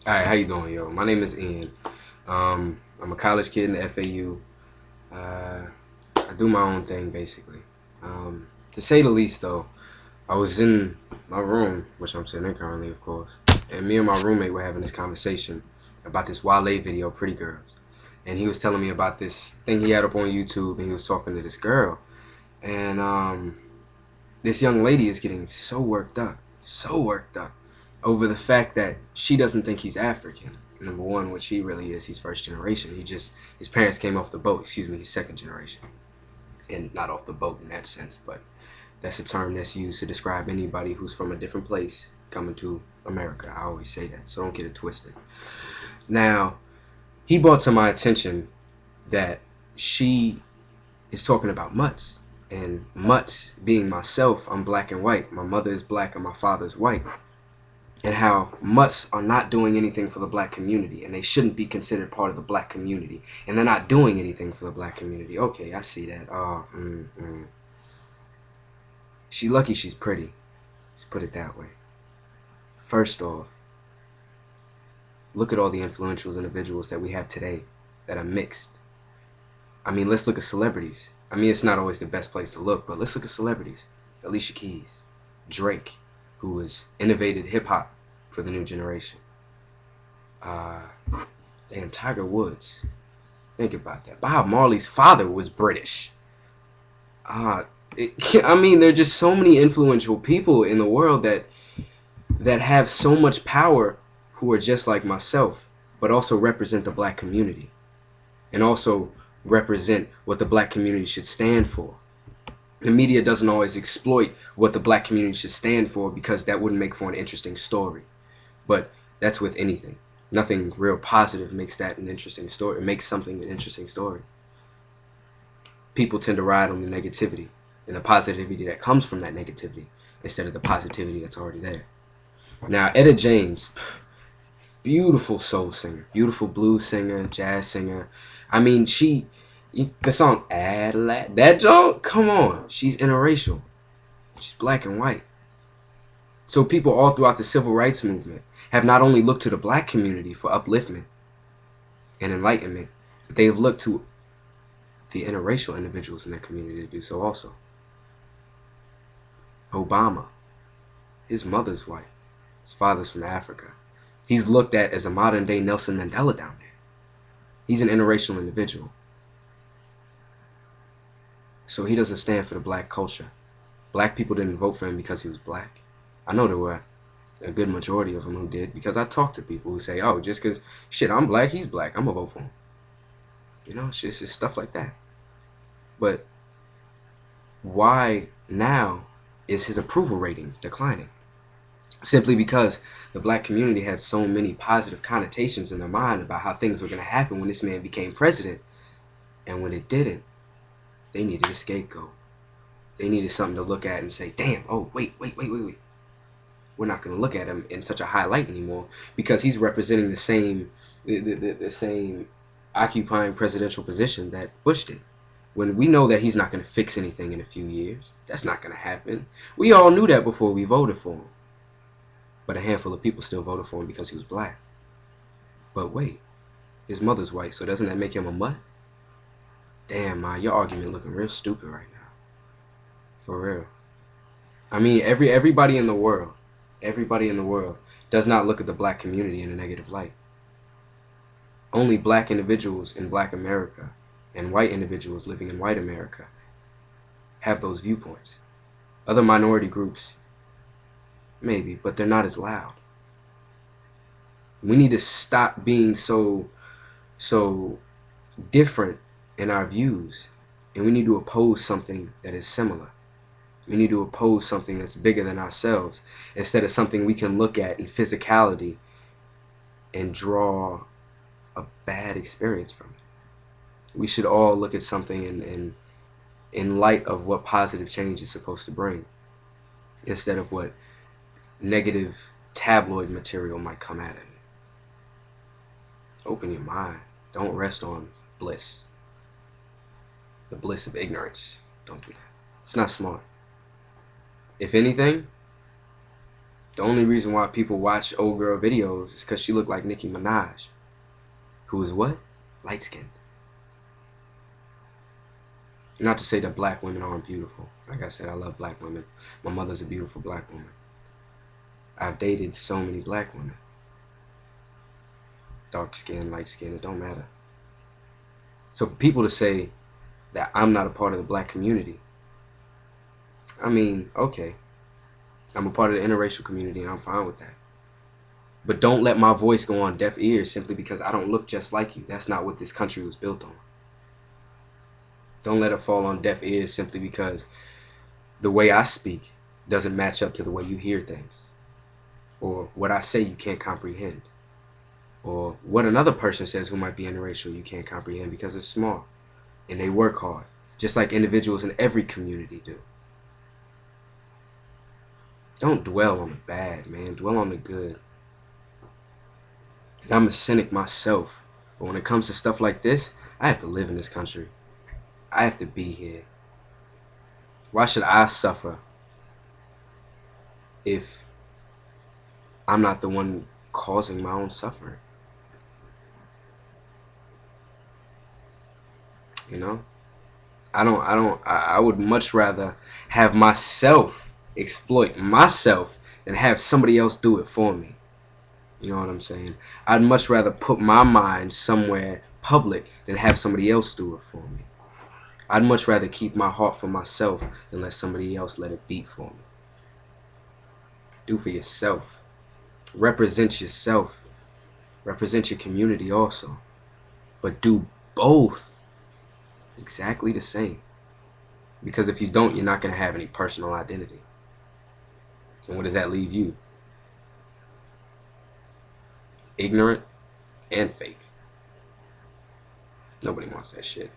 All right, how you doing, yo? My name is Ian. I'm a college kid in the FAU. I do my own thing, basically. To say the least, though, I was in my room, which I'm sitting in currently, of course, and me and my roommate were having this conversation about this Wale video, Pretty Girls. And he was telling me about this thing he had up on YouTube, and he was talking to this girl. And this young lady is getting so worked up over the fact that she doesn't think he's African. Number one, what she really is, he's first generation. His parents came off the boat. Excuse me, he's second generation, and not off the boat in that sense, but that's a term that's used to describe anybody who's from a different place coming to America. I always say that, so don't get it twisted. Now, he brought to my attention that she is talking about mutts. And mutts being myself, I'm black and white. My mother is black and my father is white. And how mutts are not doing anything for the black community and they shouldn't be considered part of the black community. And they're not doing anything for the black community. Okay, I see that. She lucky she's pretty. Let's put it that way. First off, look at all the influential individuals that we have today that are mixed. I mean, let's look at celebrities. I mean, it's not always the best place to look, but let's look at celebrities. Alicia Keys, Drake, who has innovated hip hop for the new generation. Uh, damn, Tiger Woods. Think about that. Bob Marley's father was British. Uh, I mean, there are just so many influential people in the world that have so much power who are just like myself, but also represent the black community and also represent what the black community should stand for. The media doesn't always exploit what the black community should stand for because that wouldn't make for an interesting story. But that's with anything. Nothing real positive makes that an interesting story. It makes something an interesting story. People tend to ride on the negativity and the positivity that comes from that negativity instead of the positivity that's already there. Now, Etta James, beautiful soul singer, beautiful blues singer, jazz singer. I mean, the song Adelaide, that joke, come on, she's interracial. She's black and white. So people all throughout the civil rights movement have not only looked to the black community for upliftment and enlightenment, but they've looked to the interracial individuals in that community to do so also. Obama, his mother's white, his father's from Africa. He's looked at as a modern day Nelson Mandela down there. He's an interracial individual. So he doesn't stand for the black culture. Black people didn't vote for him because he was black. I know there were a good majority of them who did because I talk to people who say, oh, just because, shit, I'm black, he's black, I'm going to vote for him. You know, it's just stuff like that. But why now is his approval rating declining? Simply because the black community had so many positive connotations in their mind about how things were going to happen when this man became president. And when it didn't, they needed a scapegoat. They needed something to look at and say, damn, oh, wait. We're not going to look at him in such a high light anymore because he's representing the same occupying presidential position that Bush did. When we know that he's not going to fix anything in a few years, that's not going to happen. We all knew that before we voted for him. But a handful of people still voted for him because he was black. But wait, his mother's white, so doesn't that make him a mutt? Damn, Ma, your argument looking real stupid right now. For real. I mean, everybody in the world does not look at the black community in a negative light. Only black individuals in black America and white individuals living in white America have those viewpoints. Other minority groups, maybe, but they're not as loud. We need to stop being so different in our views, and we need to oppose something that is similar. We need to oppose something that's bigger than ourselves instead of something we can look at in physicality and draw a bad experience from it. We should all look at something in light of what positive change is supposed to bring instead of what negative tabloid material might come at it. Open your mind. Don't rest on bliss. The bliss of ignorance. Don't do that. It's not smart. If anything, The only reason why people watch old girl videos is because she looked like Nicki Minaj, who is what? Light skinned. Not to say that black women aren't beautiful. Like I said, I love black women. My mother's a beautiful black woman. I've dated so many black women. Dark skin, light skin, it don't matter. So for people to say that I'm not a part of the black community, I mean, okay. I'm a part of the interracial community and I'm fine with that. But don't let my voice go on deaf ears simply because I don't look just like you. That's not what this country was built on. Don't let it fall on deaf ears simply because the way I speak doesn't match up to the way you hear things. Or what I say you can't comprehend. Or what another person says who might be interracial you can't comprehend because it's small. And they work hard. Just like individuals in every community do. Don't dwell on the bad, man. Dwell on the good. I'm a cynic myself. But when it comes to stuff like this, I have to live in this country. I have to be here. Why should I suffer if I'm not the one causing my own suffering? You know? I would much rather have myself exploit myself than have somebody else do it for me. You know what I'm saying? I'd much rather put my mind somewhere public than have somebody else do it for me. I'd much rather keep my heart for myself than let somebody else let it beat for me. Do for yourself. Represent yourself. Represent your community also. But do both exactly the same. Because if you don't, you're not going to have any personal identity. And what does that leave you? Ignorant and fake. Nobody wants that shit.